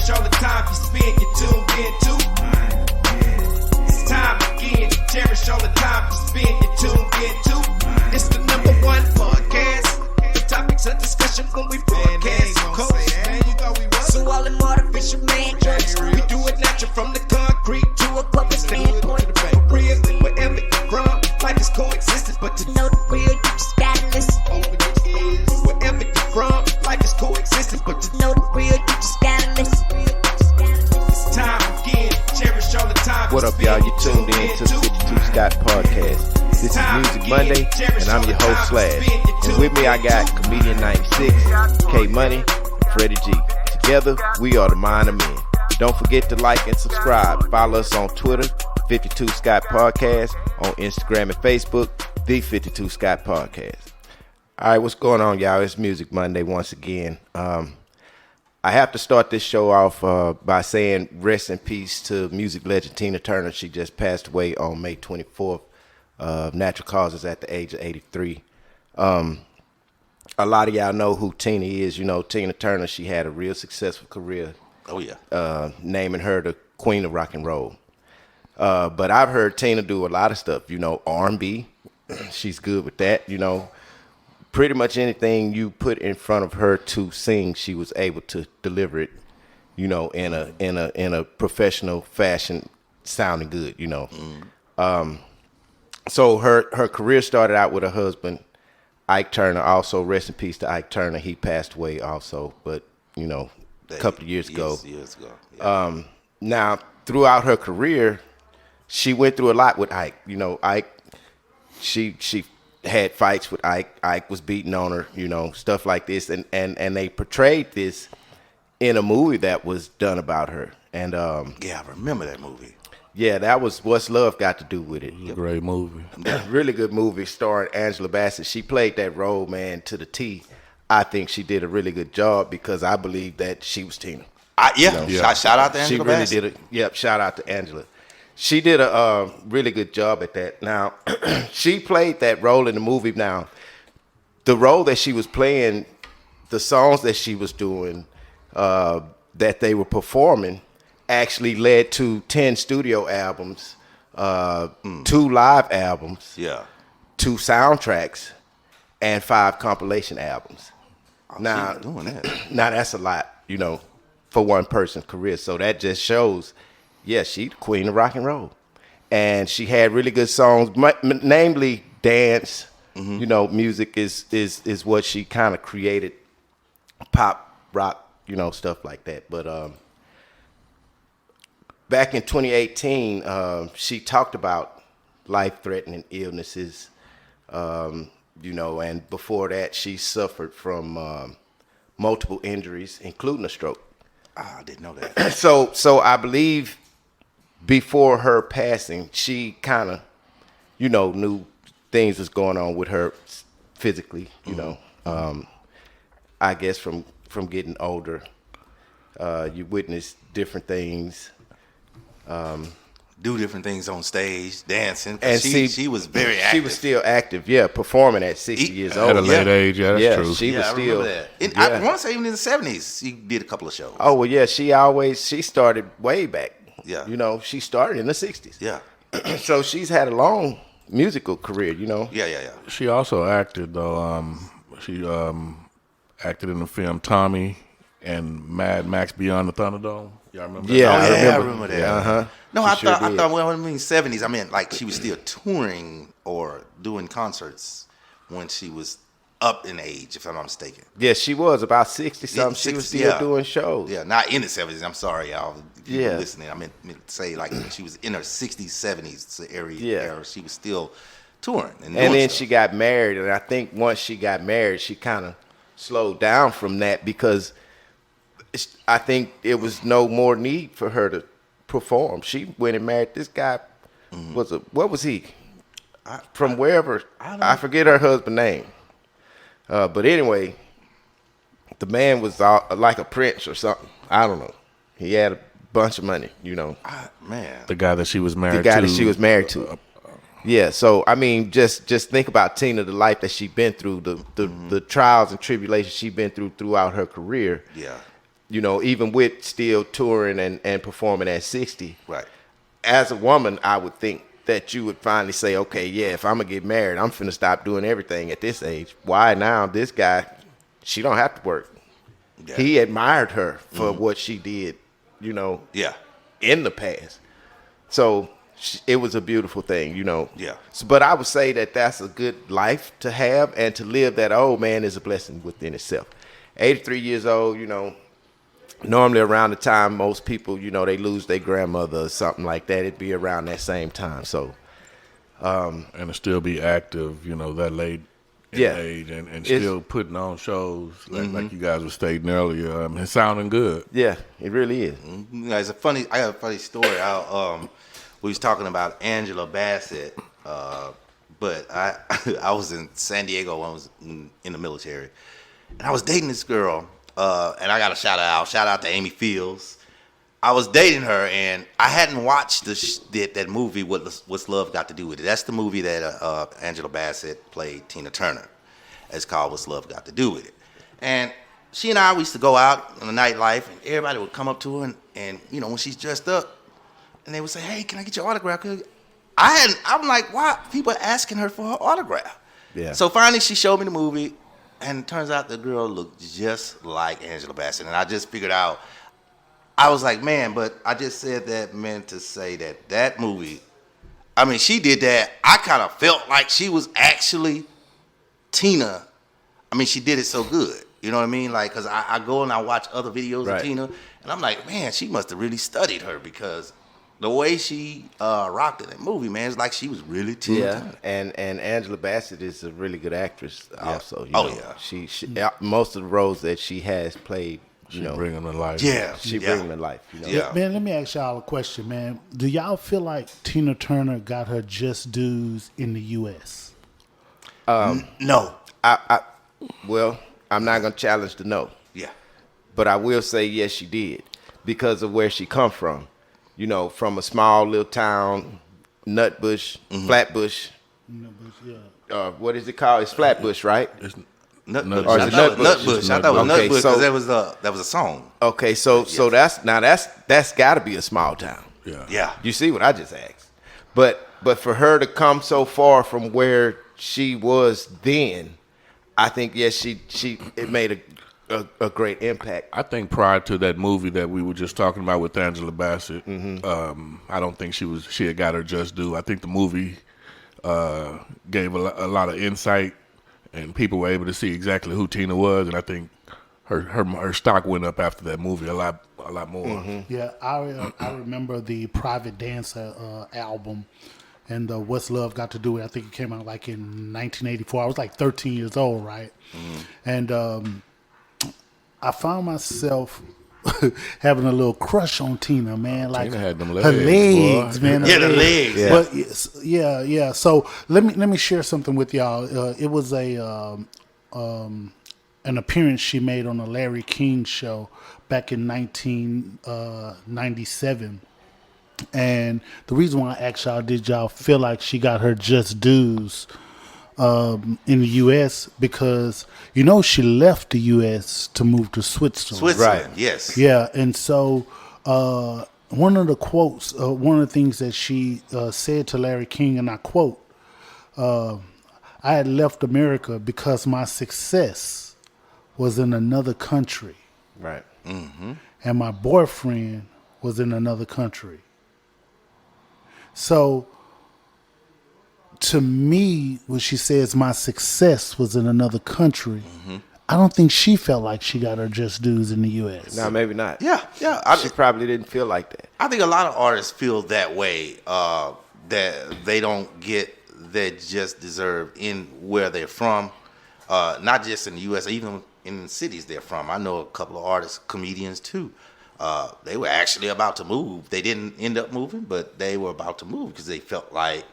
cherish all the time you spend, you tuned in to. It's time again to cherish all the time you spend, you tuned in to. It's the number one podcast. The topics of discussion when we broadcast. So all them artificial man jokes, we do it natural from the concrete to a public standpoint. Real, wherever you're from, life is coexistence, but to know the real, you just gotta listen. Wherever you're from, life is coexistence, but to know the real, you just gotta listen. It's time again, cherish all the time. What up, y'all? You tuned in to the 52 Scott Podcast. This is Music Monday, and I'm your host, Slash. And with me, I got Comedian 96, K Money, Freddie G. Together, we are the Mind of Men. Don't forget to like and subscribe. Follow us on Twitter, 52 Scott Podcast, on Instagram and Facebook, the 52 Scott Podcast. All right, what's going on, y'all? It's Music Monday once again. I have to start this show off by saying rest in peace to music legend Tina Turner. She just passed away on May 24th of natural causes at the age of 83. A lot of y'all know who Tina is. You know, Tina Turner, she had a real successful career. Oh, yeah. Naming her the queen of rock and roll. But I've heard Tina do a lot of stuff, you know, R&B. She's good with that, you know. Pretty much anything you put in front of her to sing, she was able to deliver it, you know, in a professional fashion, sounding good, you know. So her career started out with her husband, Ike Turner. Also, rest in peace to Ike Turner. He passed away also, but, you know, a couple of years ago. Yeah. Now, throughout her career, she went through a lot with Ike. You know, Ike, she had fights with Ike. Ike was beating on her, you know, stuff like this. And they portrayed this in a movie that was done about her. And yeah, I remember that movie. Yeah, that was What's Love Got to Do with It. Great movie. Really good movie starring Angela Bassett. She played that role, man, to the T. I think she did a really good job because I believe that she was Tina. Shout out to Angela She really Bassett. did it. Yep, shout out to Angela. She did a really good job at that. Now, she played that role in the movie. Now, the role that she was playing, the songs that she was doing, that they were performing, actually led to 10 studio albums, 2 live albums, 2 soundtracks, and 5 compilation albums. Now, doing that. Now that's a lot, you know, for one person's career. So that just shows, yeah, she's the queen of rock and roll. And she had really good songs, namely dance. You know, music is what she kind of created, pop, rock, you know, stuff like that. But back in 2018, she talked about life-threatening illnesses, you know, and before that, she suffered from multiple injuries, including a stroke. I didn't know that. So I believe before her passing, she kind of, you know, knew things was going on with her physically, you know. I guess from getting older, you witness different things. Do different things on stage, dancing. And she was very active. She was still active, yeah, performing at 60 years old. At a late age, yeah, that's true. She was I still. remember that. I want to say even in the 70s, she did a couple of shows. Oh, well, yeah, she started way back. Yeah. You know, she started in the 60s. Yeah. So she's had a long musical career, you know. Yeah. She also acted, though. She acted in the film Tommy and Mad Max Beyond the Thunderdome. Y'all remember that? Yeah, I remember that. Uh-huh. No, She I did. thought, well, I mean 70s, I meant like she was still touring or doing concerts when she was up in age, if I'm not mistaken. Yeah, she was about 60-something. She was 60, still yeah. doing shows. Yeah, not in the 70s. I'm sorry, y'all. If you Yeah. were listening. I meant to say like she was in her 60s, 70s area. Yeah. She was still touring. And then doing she stuff. got married, and I think once she got married, she kind of slowed down from that because I think it was no more need for her to perform. She went and married this guy. What was he? From wherever. I forget her husband's name. But anyway, the man was like a prince or something. I don't know. He had a bunch of money, you know. Man. The guy that she was married to. The guy that she was married to. Yeah, so I mean, just think about Tina, the life that she's been through, the trials and tribulations she's been through throughout her career. Yeah. you know, even with still touring and performing at 60. Right. As a woman, I would think that you would finally say, okay, yeah, if I'm gonna get married, I'm finna stop doing everything at this age. Why now? This guy, she don't have to work. Yeah. He admired her for what she did, you know, Yeah. in the past. So it was a beautiful thing, you know. Yeah. So, but I would say that that's a good life to have, and to live that old, man, is a blessing within itself. 83 years old, you know, normally around the time most people, you know, they lose their grandmother or something like that, it'd be around that same time. So, And to still be active, you know, that late in Yeah. age and still putting on shows like you guys were stating earlier. It's sounding good. yeah, it really is. You know, I have a funny story. We was talking about Angela Bassett, but I was in San Diego when I was in the military, and I was dating this girl, and I got a shout out to Amy Fields. I was dating her, and I hadn't watched that movie, What's Love Got to Do With It. That's the movie that Angela Bassett played Tina Turner. It's called What's Love Got to Do With It. And she and I, we used to go out in the nightlife, and everybody would come up to her, and you know, when she's dressed up, and they would say, "Hey, can I get your autograph?" I'm like, why? People are asking her for her autograph. Yeah. So finally, she showed me the movie, and it turns out the girl looked just like Angela Bassett. And I just figured out, I was like, man, but I just said that meant to say that movie, I mean, she did that. I kind of felt like she was actually Tina. I mean, she did it so good. You know what I mean? Like, because I go and I watch other videos Right. of Tina, and I'm like, man, she must have really studied her, because the way she rocked in that movie, man, it's like she was really Tina Yeah, Turner. and Angela Bassett is a really good actress also. You Oh, know. yeah. She most of the roles that she has played, you know, Bring them to life. Yeah. she bring them to life. You know? Yeah. Man, let me ask y'all a question, man. Do y'all feel like Tina Turner got her just dues in the U.S.? No. Well, I'm not gonna challenge the no, Yeah. but I will say yes, she did, because of where she come from. You know, from a small little town, Nutbush, Flatbush. Yeah. What is it called? It's Flatbush, right? Nutbush. Or is I it thought it was Nutbush? Nutbush. I thought it was Okay, Nutbush because so- that was a song. Okay, so that's got to be a small town. Yeah. Yeah. You see what I just asked? But for her to come so far from where she was then, I think yes, it made a great impact. I think prior to that movie that we were just talking about with Angela Bassett, I don't think she had got her just due. I think the movie gave a lot of insight, and people were able to see exactly who Tina was, and I think her stock went up after that movie a lot more. Yeah, I remember the Private Dancer album, and What's Love Got to Do With It. I think it came out like in 1984. I was like 13 years old, right? And I found myself having a little crush on Tina, man. Like Tina had them her legs, boy. man. her Yeah, the legs. Yeah. But yeah. So let me share something with y'all. It was an appearance she made on the Larry King show back in 1997. And the reason why I asked y'all, did y'all feel like she got her just dues in the U.S.? Because, you know, she left the U.S. to move to Switzerland. Switzerland. Right. Yes. Yeah, and so one of the quotes, one of the things that she said to Larry King, and I quote, I had left America because my success was in another country, Right. and my boyfriend was in another country. So, to me, when she says my success was in another country, I don't think she felt like she got her just dues in the U.S. No, maybe not. Yeah. Yeah. She probably didn't feel like that. I think a lot of artists feel that way, that they don't get their just deserved in where they're from, not just in the U.S., even in the cities they're from. I know a couple of artists, comedians too. They were actually about to move. They didn't end up moving, but they were about to move because they felt like,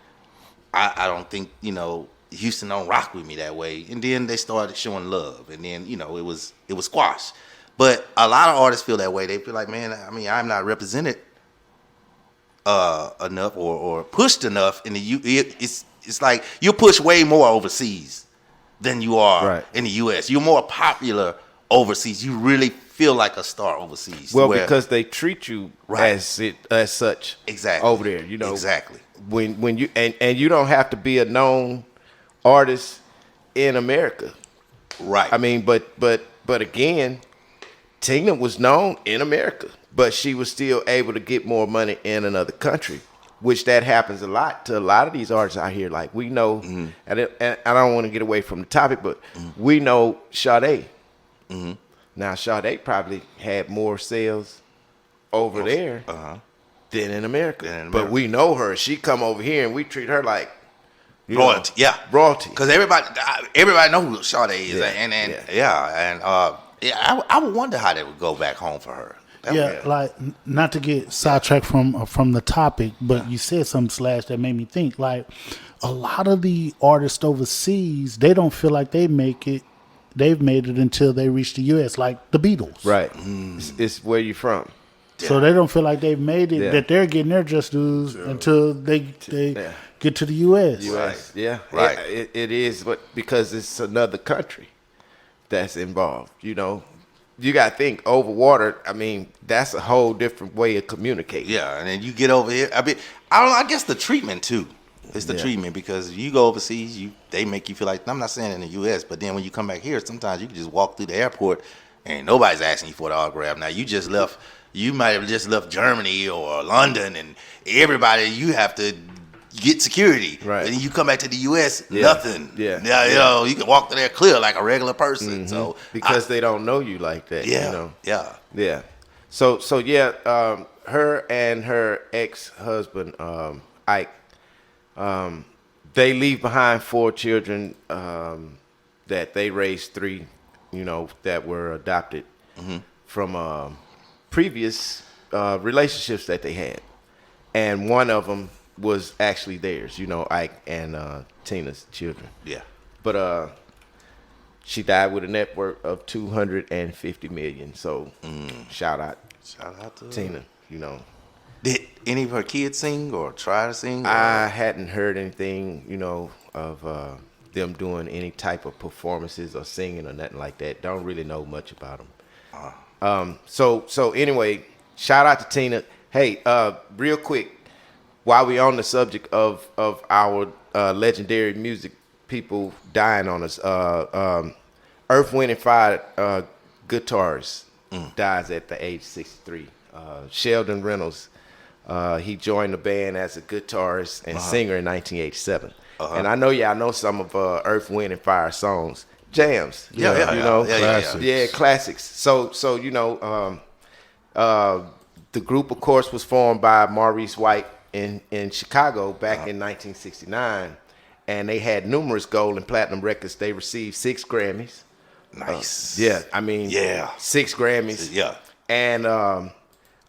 I don't think, you know, Houston don't rock with me that way. And then they started showing love, and then, you know, it was squashed. But a lot of artists feel that way. They feel like, man, I mean, I'm not represented enough or pushed enough in the it's like you push way more overseas than you are Right. in the U.S. You're more popular overseas. You really feel like a star overseas. Well, where- because they treat you Right. as such. Exactly. Over there, you know. Exactly. When you and you don't have to be a known artist in America. Right. I mean, but again, Tina was known in America, but she was still able to get more money in another country, which that happens a lot to a lot of these artists out here. Like we know, and I don't want to get away from the topic, but we know Sade. Now Sade probably had more sales over there than in America. But we know her. She come over here and we treat her like royalty. Yeah. Royalty. Because everybody know who Sade is. I would wonder how that would go back home for her. Like not to get sidetracked from the topic, but you said something Slash that made me think. Like a lot of the artists overseas, they don't feel like they've made it until they reach the U.S. Like the Beatles, right? It's where you from. So they don't feel like they've made it, that they're getting their just dues until they get to the U.S. Right. Yeah, right. It is, but because it's another country that's involved. You know, you got to think over water. I mean, that's a whole different way of communicating. Yeah, and then you get over here. I mean, I don't know. I guess the treatment too. It's the treatment because you go overseas, they make you feel like, I'm not saying in the U.S., but then when you come back here, sometimes you can just walk through the airport and nobody's asking you for the autograph. Now you might have just left Germany or London, and everybody, you have to get security. Right. And then you come back to the U.S., nothing. Yeah. You know, you can walk through there clear like a regular person. So because they don't know you like that. Yeah. You know? Yeah. So her and her ex-husband, Ike, they leave behind 4 children that they raised 3, that were adopted from previous relationships that they had. And one of them was actually theirs, Ike and Tina's children. Yeah. But she died with a net worth of $250 million. So shout out to Tina, Did any of her kids sing or try to sing? I hadn't heard anything, of them doing any type of performances or singing or nothing like that. Don't really know much about them. So anyway, shout out to Tina. Hey, real quick, while we on the subject of our legendary music people dying on us, Earth, Wind and Fire guitarist dies at the age 63. Sheldon Reynolds. He joined the band as a guitarist and singer in 1987. And I know y'all know some of Earth, Wind and Fire songs, jams. Classics. So the group, of course, was formed by Maurice White in Chicago back in 1969, and they had numerous gold and platinum records. They received 6 Grammys. Nice. 6 Grammys. Yeah. And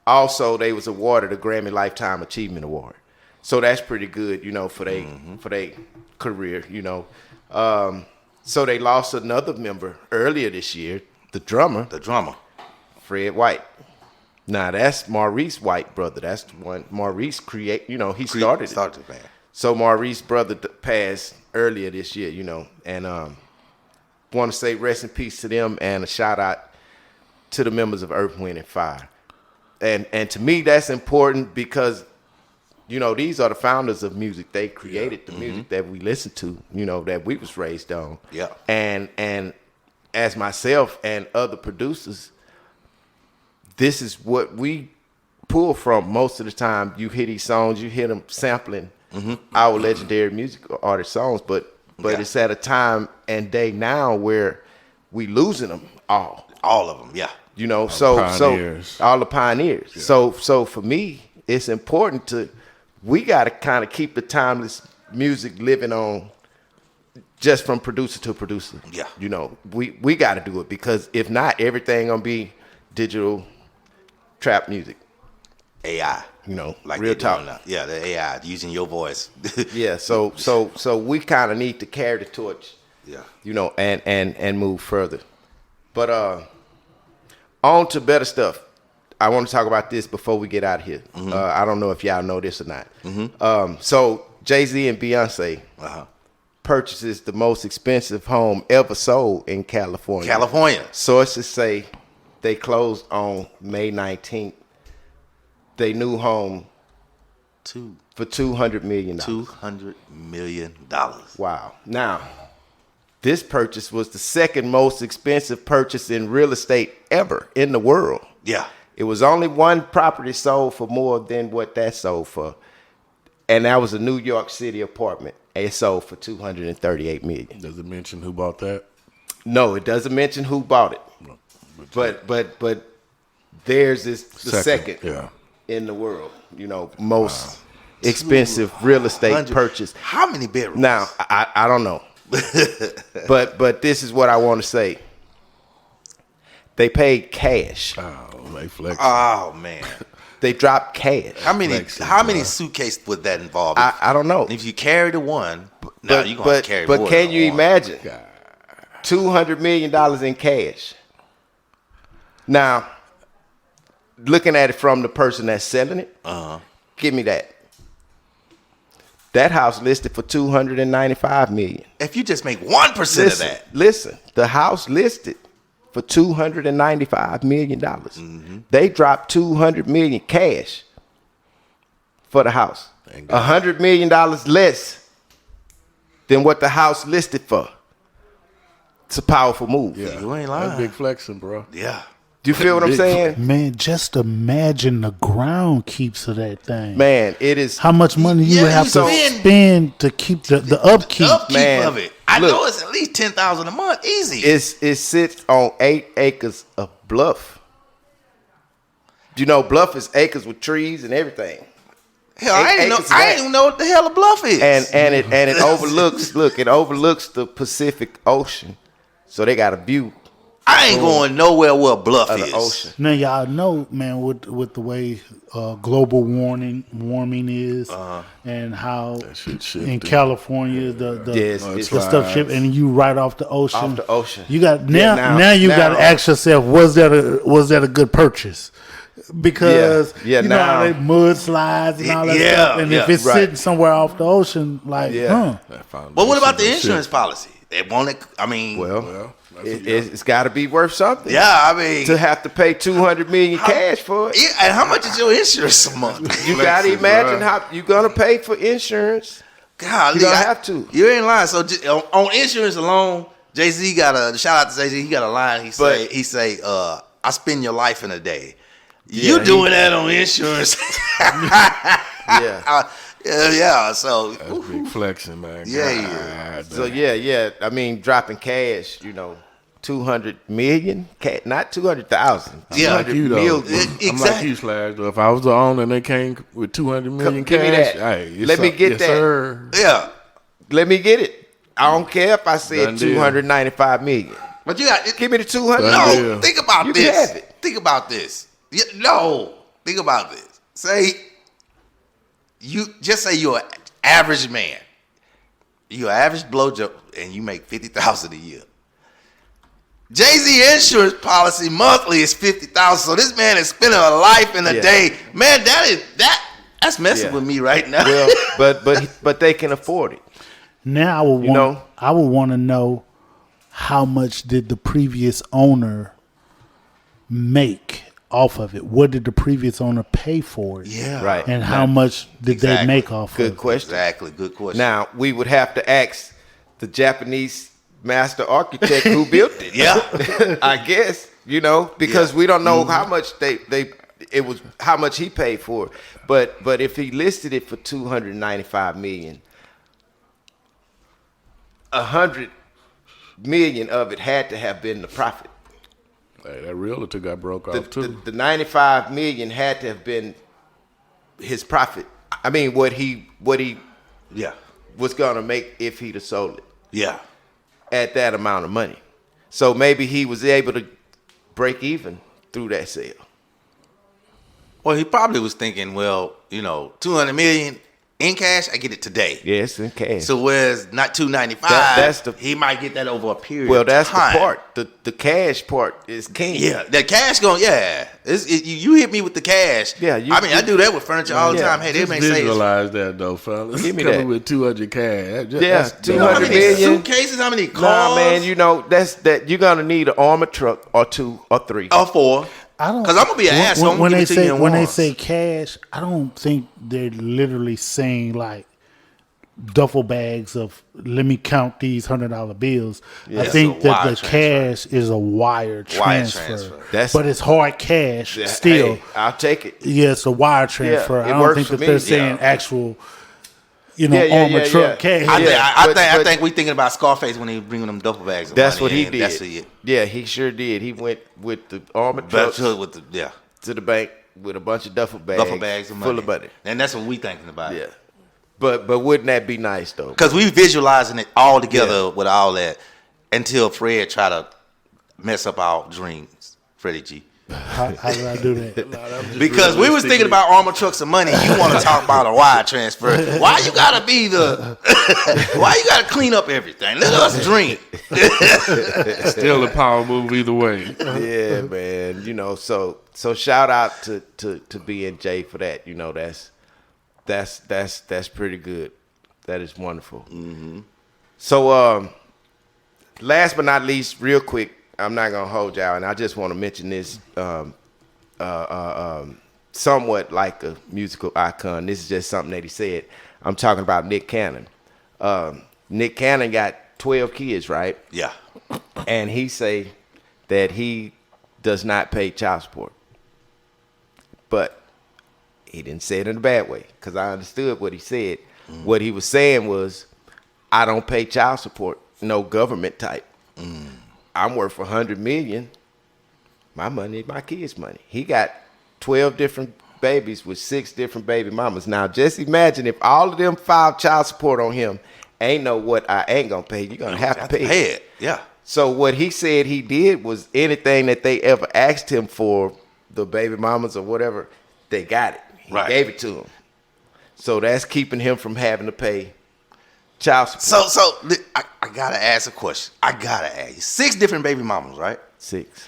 also, they was awarded a Grammy Lifetime Achievement Award. So that's pretty good, for they career, So they lost another member earlier this year, the drummer, Fred White. Now that's Maurice White, brother. That's the one Maurice he started the band. So Maurice's brother passed earlier this year, and want to say rest in peace to them and a shout out to the members of Earth, Wind and Fire. And to me, that's important because, these are the founders of music. They created the music that we listen to, that we was raised on. Yeah. And as myself and other producers, this is what we pull from most of the time. You hear these songs, you hear them sampling our legendary music artist songs, but it's at a time and day now where we losing them all. All of them, yeah. So all the pioneers. Yeah. So for me, it's important we got to kind of keep the timeless music living on, just from producer to producer. Yeah. We got to do it because if not, everything gonna be digital trap music. AI. Like real talk. Yeah, the AI using your voice. Yeah. So we kind of need to carry the torch. Yeah. And move further. But on to better stuff. I want to talk about this before we get out of here. I don't know if y'all know this or not. So Jay-Z and Beyonce purchases the most expensive home ever sold in California. California. Sources say They closed on May 19th. They new home for $200 million. $200 million. Wow. Now, this purchase was the second most expensive purchase in real estate ever in the world. Yeah. It was only one property sold for more than what that sold for. And that was a New York City apartment. It sold for $238 million. Does it mention who bought that? No, it doesn't mention who bought it. But theirs is the second in the world. You know, most expensive real estate purchase. How many bedrooms? Now, I don't know. but this is what I want to say. They paid cash. Oh, they flexing. Oh man. They dropped cash. How many suitcases would that involve? I don't know. If you carry the one, now you're going to carry more. But can you one. imagine $200 million in cash? Now, looking at it from the person that's selling it, give me that. That house listed for $295 million. If you just make 1% of that. Listen, the house listed for $295 million. They dropped $200 million cash for the house. $100 million less than what the house listed for. It's a powerful move. Yeah, you ain't lying. That's big flexing, bro. Yeah. Do you feel what I'm saying? Man, just imagine the ground keeps of that thing. Man, it is. How much money you would have to spend to keep the upkeep. The upkeep Man, of it. I look, know it's at least $10,000 a month. Easy. It sits on 8 acres of bluff. You know, bluff is acres with trees and everything. Hell, I didn't even know what the hell a bluff is. And it overlooks. Look, it overlooks the Pacific Ocean, so they got a view. I ain't going nowhere where a bluff of is. the ocean. Now y'all know, man, with the way global warming is, and how in California the stuff shipped, and you right off the ocean. Off the ocean. You got now you got to ask yourself, was that a good purchase? Because you know how they mudslides and all that stuff, and if it's sitting somewhere off the ocean, like, But what about the insurance policy? They want it. I mean, well, it's got to be worth something. Yeah, I mean, to have to pay $200 million cash for it. Yeah, and how much is your insurance a month? You got to imagine how you're gonna pay for insurance. God, you don't have to. You ain't lying. So on insurance alone, Jay-Z got a shout out to Jay-Z. He got a line. He say, I spend your life in a day. You doing that on insurance? Yeah. So that's big flexing, man. Yeah. So I mean, dropping cash, you know, 200 million, not 200,000. Yeah, like you though. Exactly. I'm like you, Slash. Though. If I was the owner and they came with 200 million Give me cash, that. Let me get that. Sir. Yeah. Let me get it. I don't care if I said $295 million. But you got give me the 200. No, think about you this. Can have it. Think about this. Think about this. Say you're an average man. You're an average blowjob and you make $50,000 a year. Jay-Z insurance policy monthly is $50,000. So this man is spending a life in a day. Man, that's messing with me right now. Well, but they can afford it. Now I would want to know how much did the previous owner make off of it? What did the previous owner pay for it? Yeah. Right. And how much did they make off of it? Good question. Exactly. Good question. Now, we would have to ask the Japanese master architect who built it. Yeah. I guess, because we don't know how much how much he paid for it. But if he listed it for $295 million, $100 million of it had to have been the profit. Hey, that realtor got broke off too. The $95 million had to have been his profit. I mean, what he was gonna make if he'd have sold it. Yeah. At that amount of money. So maybe he was able to break even through that sale. Well, he probably was thinking, well, $200 million, in cash, I get it today. Yes, in cash. So whereas not $295, that's the, he might get that over a period. Well, that's of time. the part. The cash part is king. Yeah, that cash going. Yeah, you hit me with the cash. Yeah, I do that with furniture all the time. Hey, they Just may say visualize that though, fellas. Give me Coming that. with 200 cash. Yeah, you know how 200 many million. suitcases, how many cars? Nah, man, you know that you're gonna need an armored truck or 2 or 3. or 4. I don't, Because I'm gonna be an asshole. when they say cash, I don't think they're literally saying like duffel bags of let me count these $100 bills. Yeah, I think that the transfer. cash is a wire transfer. But it's hard cash still. Hey, I'll take it. Yeah, it's a wire transfer. it I don't works think for that me. they're saying Yeah. actual, armored truck cash. I think we thinking about Scarface when he bringing them duffel bags. Of That's money what he in. did. That's it. Yeah, he sure did. He went with the armored trucks With the to the bank with a bunch of duffel bags of full of money. And that's what we thinking about. Yeah, but wouldn't that be nice though? Because we visualizing it all together with all that until Fred try to mess up our dreams, Freddie G. How did I do that? Because we was thinking about armor trucks and money. You want to talk about a wire transfer? Why you gotta be the? Why you gotta clean up everything? Let us drink. Still a power move either way. Yeah, man. So shout out to B&J for that. That's pretty good. That is wonderful. Mm-hmm. So last but not least, real quick, I'm not gonna hold y'all, and I just want to mention this somewhat like a musical icon. This is just something that he said. I'm talking about Nick Cannon. Nick Cannon got 12 kids, right? Yeah. And he say that he does not pay child support. But he didn't say it in a bad way, because I understood what he said. Mm. What he was saying was, I don't pay child support, no government type. Mm. I'm worth $100 million. My money is my kids' money. He got 12 different babies with 6 different baby mamas. Now, just imagine if all of them filed child support on him. Ain't know what I ain't gonna pay. You're gonna have to pay it. Yeah. So what he said he did was anything that they ever asked him for, the baby mamas or whatever, they got it. He gave it to them. So that's keeping him from having to pay child support. So I gotta ask a question. I gotta ask you. 6 different baby mamas, right? 6.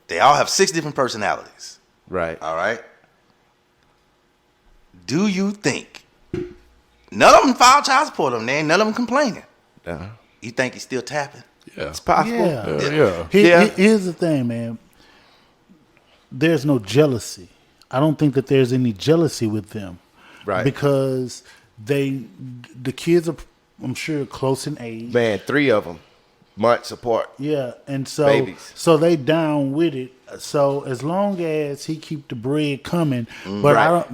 They all have 6 different personalities. Right. All right. Do you think none of them filed child support on there? None of them complaining. Uh-huh. You think he's still tapping? Yeah. It's possible. Yeah. Here's the thing, man. There's no jealousy. I don't think that there's any jealousy with them. Right. Because the kids are, I'm sure, close in age. Man, 3 of them months apart. Yeah, and so Babies. So they down with it. So as long as he keep the bread coming, but Right.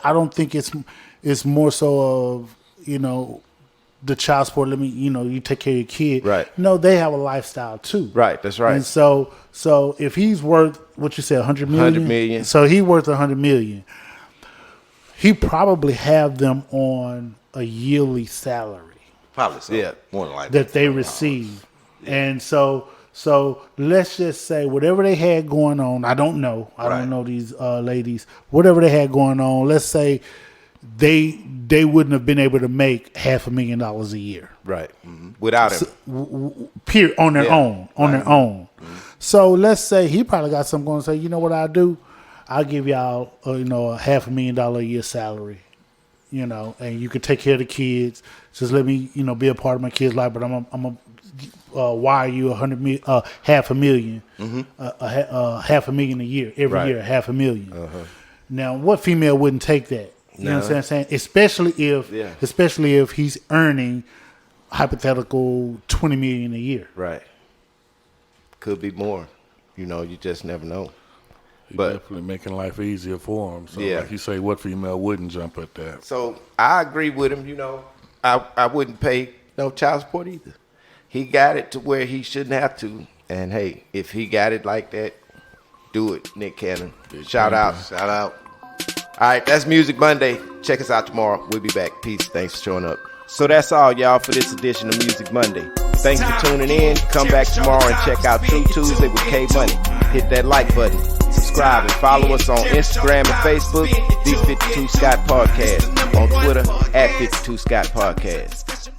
I don't think it's more so of the child support. Let me you take care of your kid. Right. No, they have a lifestyle too. Right, that's right. And so if he's worth what you said, $100 million. $100 million. So he worth $100 million. He probably have them on a yearly salary Probably so. Yeah. More than likely. that they receive. And so let's just say whatever they had going on, I don't know. I don't know these ladies. Whatever they had going on, let's say they wouldn't have been able to make $500,000 a year. Right. Mm-hmm. Without him. Period, on their own. Mm-hmm. So let's say he probably got something going to say, you know what I'll do? I'll give y'all a $500,000 a year salary. And you can take care of the kids. Just let me, be a part of my kids' life. But I'm gonna wire you $500,000, Mm-hmm. $500,000 a year every year, $500,000. Uh-huh. Now, what female wouldn't take that? You know what I'm saying? Especially if he's earning hypothetical $20 million a year. Right. Could be more. You just never know. He's But definitely making life easier for him. So Yeah. like you say, what female wouldn't jump at that? so I agree with him. I wouldn't pay no child support either. He got it to where he shouldn't have to. And hey, if he got it like that, do it, Nick Cannon. Shout out. Shout out. All right, that's Music Monday. Check us out tomorrow. We'll be back. Peace. Thanks for showing up. So that's all, y'all, for this edition of Music Monday. Thanks for tuning in. Come back tomorrow and check out True Tuesday with K Money. Hit that like button. Subscribe and follow us on Instagram and Facebook, The 52 Scott Podcast. On Twitter, at 52 Scott Podcast.